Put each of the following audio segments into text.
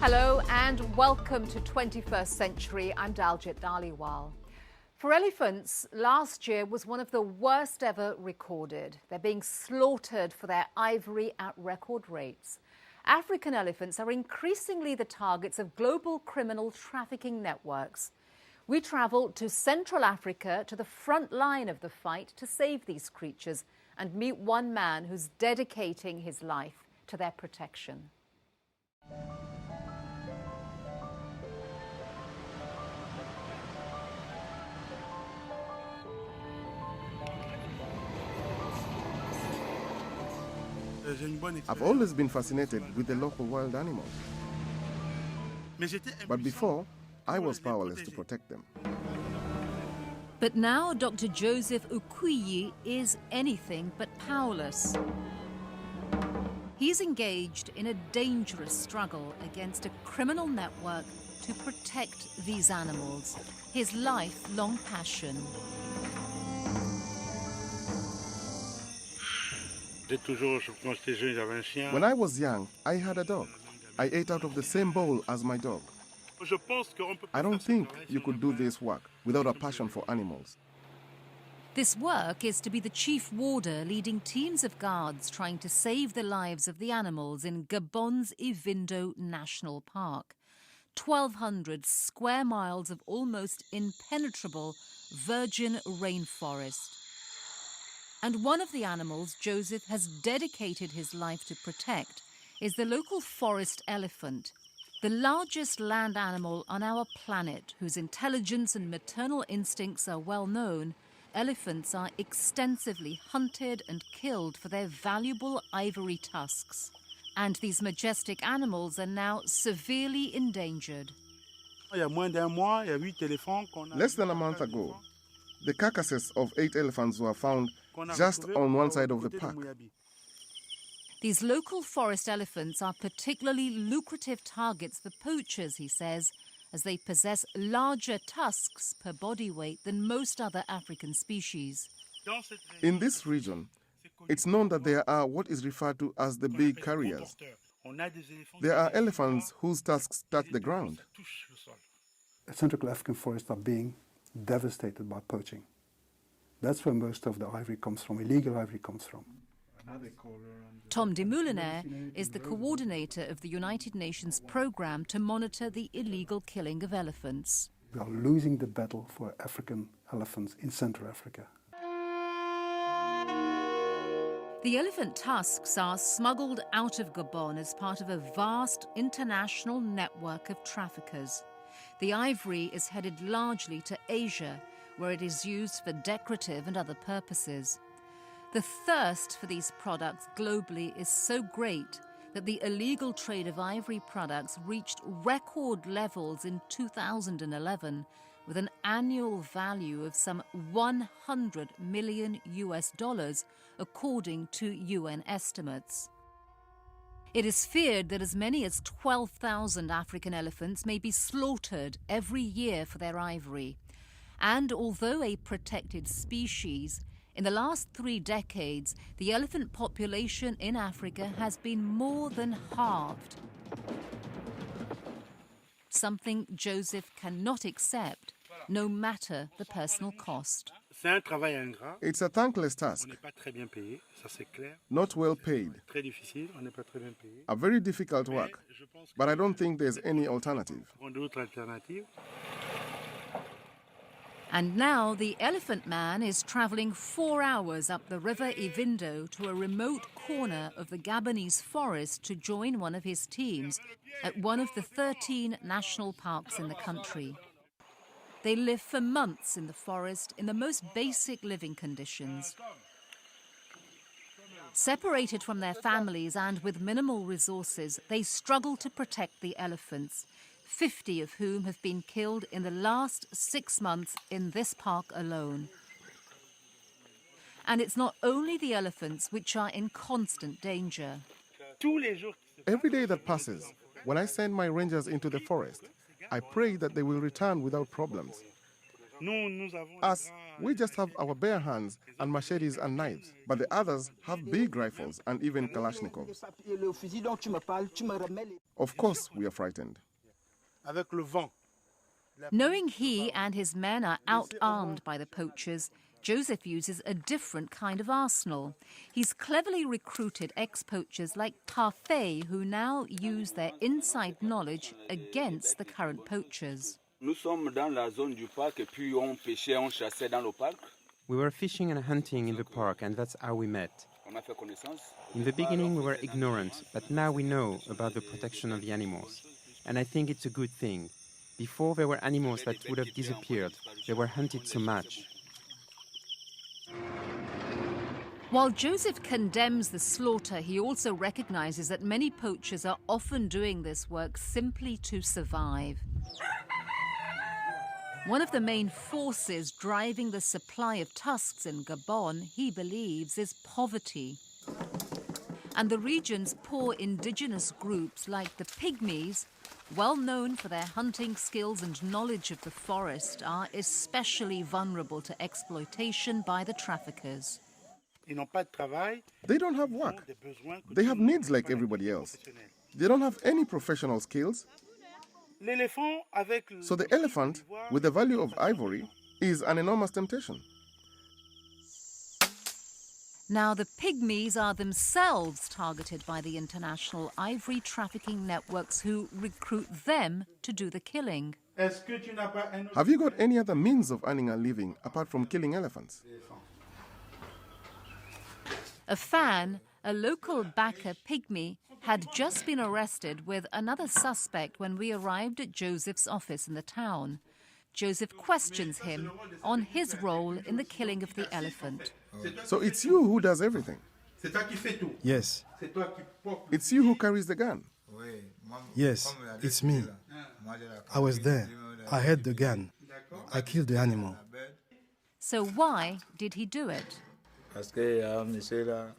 Hello and welcome to 21st Century. I'm Daljit Dhaliwal. For elephants, last year was one of the worst ever recorded. They're being slaughtered for their ivory at record rates. African elephants are increasingly the targets of global criminal trafficking networks. We travel to Central Africa, to the front line of the fight to save these creatures, and meet one man who's dedicating his life to their protection. I've always been fascinated with the local wild animals. But before, I was powerless to protect them. But now Dr. Joseph Ukwiyi is anything but powerless. He's engaged in a dangerous struggle against a criminal network to protect these animals, his lifelong passion. When I was young, I had a dog. I ate out of the same bowl as my dog. I don't think you could do this work without a passion for animals. This work is to be the chief warder leading teams of guards trying to save the lives of the animals in Gabon's Ivindo National Park. 1,200 square miles of almost impenetrable virgin rainforest. And one of the animals Joseph has dedicated his life to protect is the local forest elephant, the largest land animal on our planet, whose intelligence and maternal instincts are well known. Elephants are extensively hunted and killed for their valuable ivory tusks. And these majestic animals are now severely endangered. Less than a month ago, the carcasses of 8 elephants were found just on one side of the park. These local forest elephants are particularly lucrative targets for poachers, he says, as they possess larger tusks per body weight than most other African species. In this region, it's known that there are what is referred to as the big carriers. There are elephants whose tusks touch the ground. Central African forests are being devastated by poaching. That's where most of the ivory comes from, illegal ivory comes from. Tom de Moulinaire is the coordinator of the United Nations program to monitor the illegal killing of elephants. We are losing the battle for African elephants in Central Africa. The elephant tusks are smuggled out of Gabon as part of a vast international network of traffickers. The ivory is headed largely to Asia, where it is used for decorative and other purposes. The thirst for these products globally is so great that the illegal trade of ivory products reached record levels in 2011, with an annual value of some $100 million, according to UN estimates. It is feared that as many as 12,000 African elephants may be slaughtered every year for their ivory. And although a protected species, in the last 3 decades, the elephant population in Africa has been more than halved. Something Joseph cannot accept, no matter the personal cost. It's a thankless task, not well paid, a very difficult work, but I don't think there's any alternative. And now the elephant man is travelling 4 hours up the river Ivindo to a remote corner of the Gabonese forest to join one of his teams at one of the 13 national parks in the country. They live for months in the forest in the most basic living conditions. Separated from their families and with minimal resources, they struggle to protect the elephants, 50 of whom have been killed in the last 6 months in this park alone. And it's not only the elephants which are in constant danger. Every day that passes, when I send my rangers into the forest, I pray that they will return without problems. Us, We just have our bare hands and machetes and knives, but the others have big rifles and even Kalashnikovs. Of course, we are frightened. Knowing he and his men are out-armed by the poachers, Joseph uses a different kind of arsenal. He's cleverly recruited ex-poachers like Parfait, who now use their inside knowledge against the current poachers. We were fishing and hunting in the park, and that's how we met. In the beginning, we were ignorant, but now we know about the protection of the animals. And I think it's a good thing. Before, there were animals that would have disappeared. They were hunted so much. While Joseph condemns the slaughter, he also recognizes that many poachers are often doing this work simply to survive. One of the main forces driving the supply of tusks in Gabon, he believes, is poverty. And the region's poor indigenous groups, like the Pygmies, well known for their hunting skills and knowledge of the forest, are especially vulnerable to exploitation by the traffickers. They don't have work. They have needs like everybody else. They don't have any professional skills. So the elephant, with the value of ivory, is an enormous temptation. Now, the Pygmies are themselves targeted by the international ivory trafficking networks who recruit them to do the killing. Have you got any other means of earning a living apart from killing elephants? A fan, a local Baka Pygmy, had just been arrested with another suspect when we arrived at Joseph's office in the town. Joseph questions him on his role in the killing of the elephant. So it's you who does everything? Yes. It's you who carries the gun? Yes, it's me. I was there. I had the gun. I killed the animal. So why did he do it?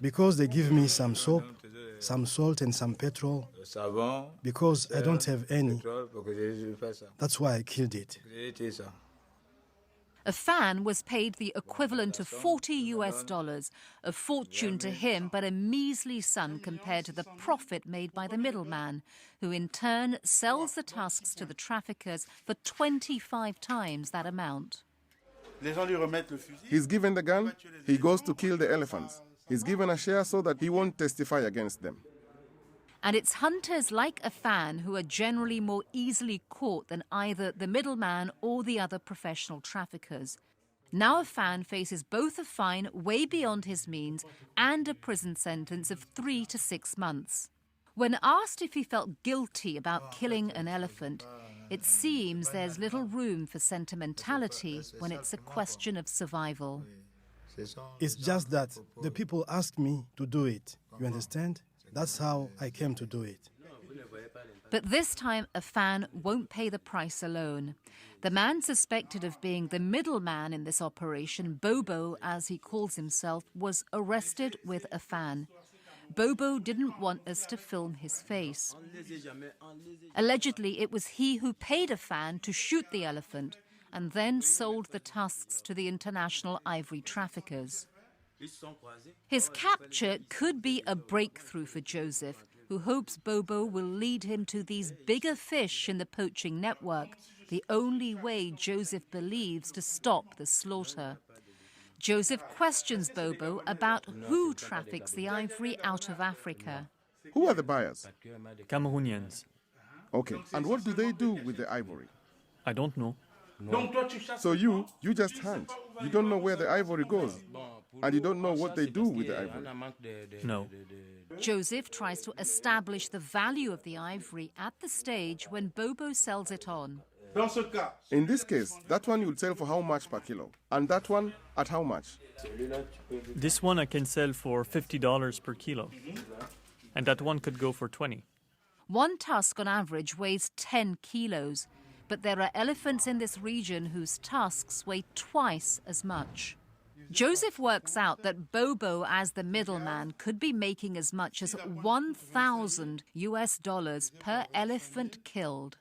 Because they give me some soap, some salt and some petrol. Because I don't have any. That's why I killed it. A fan was paid the equivalent of $40, a fortune to him, but a measly sum compared to the profit made by the middleman, who in turn sells the tusks to the traffickers for 25 times that amount. He's given the gun, he goes to kill the elephants. He's given a share so that he won't testify against them. And it's hunters like a fan who are generally more easily caught than either the middleman or the other professional traffickers. Now a fan faces both a fine way beyond his means and a prison sentence of 3 to 6 months. When asked if he felt guilty about killing an elephant, it seems there's little room for sentimentality when it's a question of survival. It's just that the people asked me to do it. You understand? That's how I came to do it. But this time, a fan won't pay the price alone. The man suspected of being the middleman in this operation, Bobo, as he calls himself, was arrested with a fan. Bobo didn't want us to film his face. Allegedly, it was he who paid a fan to shoot the elephant and then sold the tusks to the international ivory traffickers. His capture could be a breakthrough for Joseph, who hopes Bobo will lead him to these bigger fish in the poaching network, the only way Joseph believes to stop the slaughter. Joseph questions Bobo about who traffics the ivory out of Africa. Who are the buyers? Cameroonians. Okay, and what do they do with the ivory? I don't know. So you just hunt. You don't know where the ivory goes. And you don't know what they do with the ivory. No. Joseph tries to establish the value of the ivory at the stage when Bobo sells it on. In this case, that one you'll sell for how much per kilo? And that one at how much? This one I can sell for $50 per kilo. And that one could go for 20. One tusk on average weighs 10 kilos, but there are elephants in this region whose tusks weigh twice as much. Joseph works out that Bobo, as the middleman, could be making as much as $1,000 per elephant killed.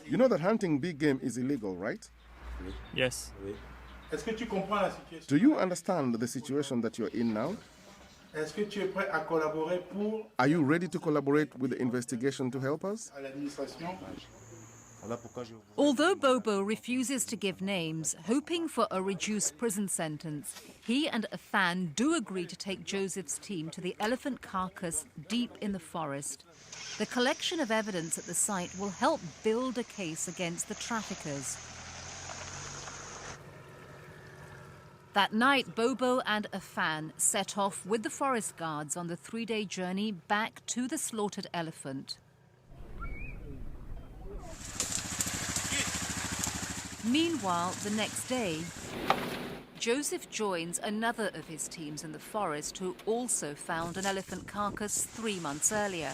You know that hunting big game is illegal, right? Yes. Do you understand the situation that you're in now? Are you ready to collaborate with the investigation to help us? Although Bobo refuses to give names, hoping for a reduced prison sentence, he and a fan do agree to take Joseph's team to the elephant carcass deep in the forest. The collection of evidence at the site will help build a case against the traffickers. That night, Bobo and a fan set off with the forest guards on the 3-day journey back to the slaughtered elephant. Meanwhile, the next day, Joseph joins another of his teams in the forest who also found an elephant carcass 3 months earlier.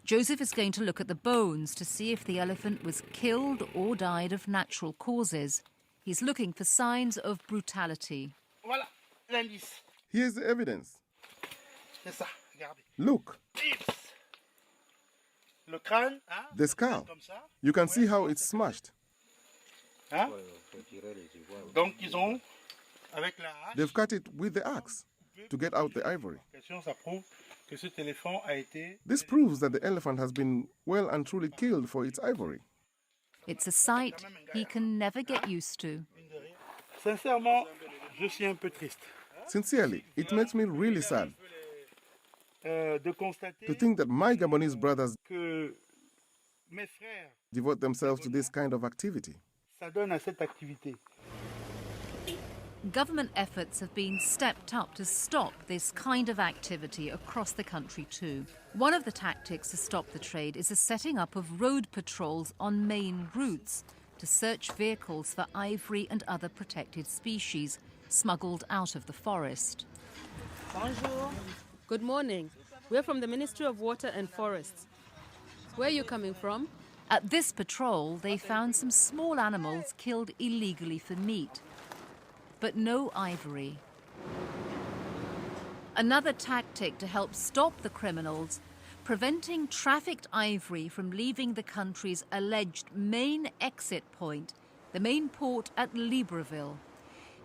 Joseph is going to look at the bones to see if the elephant was killed or died of natural causes. He's looking for signs of brutality. Here's the evidence. Look. The skull. You can see how it's smashed. They've cut it with the axe to get out the ivory. This proves that the elephant has been well and truly killed for its ivory. It's a sight he can never get used to. Sincerely, it makes me really sad to think that my Gabonese brothers devote themselves to this kind of activity. Government efforts have been stepped up to stop this kind of activity across the country too. One of the tactics to stop the trade is the setting up of road patrols on main routes to search vehicles for ivory and other protected species smuggled out of the forest. Bonjour. Good morning. We're from the Ministry of Water and Forests. Where are you coming from? At this patrol, they found some small animals killed illegally for meat, but no ivory. Another tactic to help stop the criminals, preventing trafficked ivory from leaving the country's alleged main exit point, the main port at Libreville.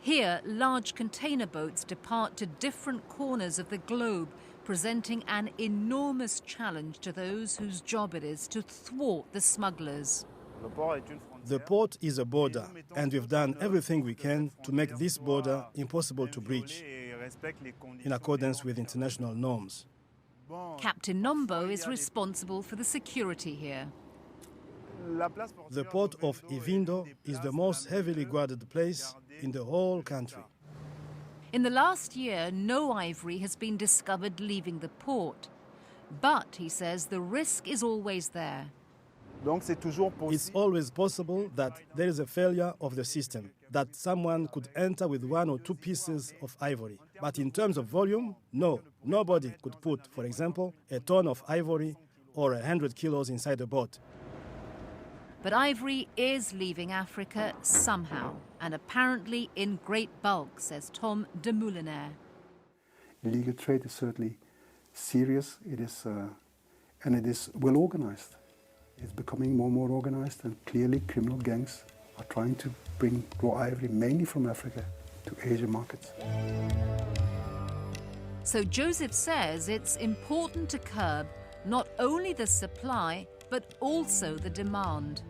Here, large container boats depart to different corners of the globe, presenting an enormous challenge to those whose job it is to thwart the smugglers. The port is a border, and we've done everything we can to make this border impossible to breach, in accordance with international norms. Captain Nombo is responsible for the security here. The port of Ivindo is the most heavily guarded place in the whole country. In the last year, no ivory has been discovered leaving the port. But, he says, the risk is always there. It's always possible that there is a failure of the system, that someone could enter with 1 or 2 pieces of ivory. But in terms of volume, no, nobody could put, for example, a ton of ivory or 100 kilos inside a boat. But ivory is leaving Africa somehow, and apparently in great bulk, says Tom de Moulinaire. Illegal trade is certainly serious. It is, and it is well organized. It's becoming more and more organized, and clearly criminal gangs are trying to bring raw ivory, mainly from Africa, to Asian markets. So Joseph says it's important to curb not only the supply, but also the demand.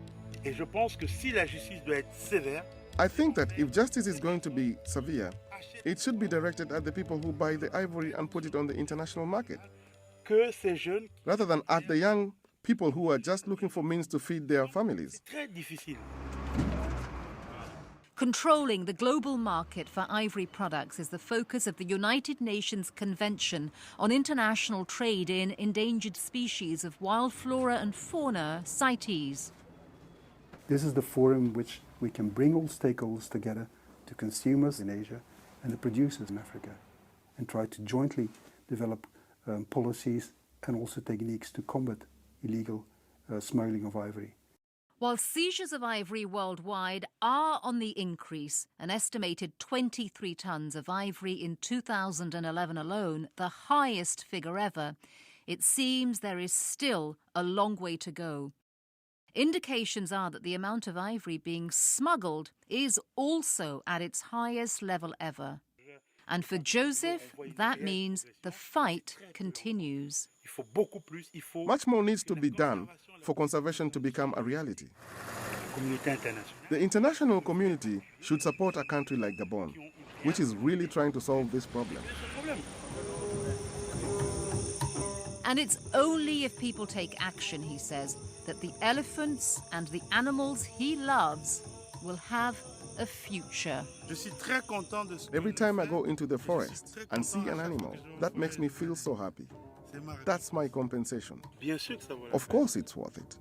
I think that if justice is going to be severe, it should be directed at the people who buy the ivory and put it on the international market, rather than at the young people who are just looking for means to feed their families. Controlling the global market for ivory products is the focus of the United Nations Convention on International Trade in Endangered Species of Wild Flora and Fauna, CITES. This is the forum in which we can bring all stakeholders together, to consumers in Asia and the producers in Africa, and try to jointly develop policies and also techniques to combat illegal smuggling of ivory. While seizures of ivory worldwide are on the increase, an estimated 23 tons of ivory in 2011 alone, the highest figure ever, it seems there is still a long way to go. indications are that the amount of ivory being smuggled is also at its highest level ever. And for Joseph, that means the fight continues. Much more needs to be done for conservation to become a reality. The international community should support a country like Gabon, which is really trying to solve this problem. And it's only if people take action, he says, that the elephants and the animals he loves will have a future. Every time I go into the forest and see an animal, that makes me feel so happy. That's my compensation. Of course it's worth it.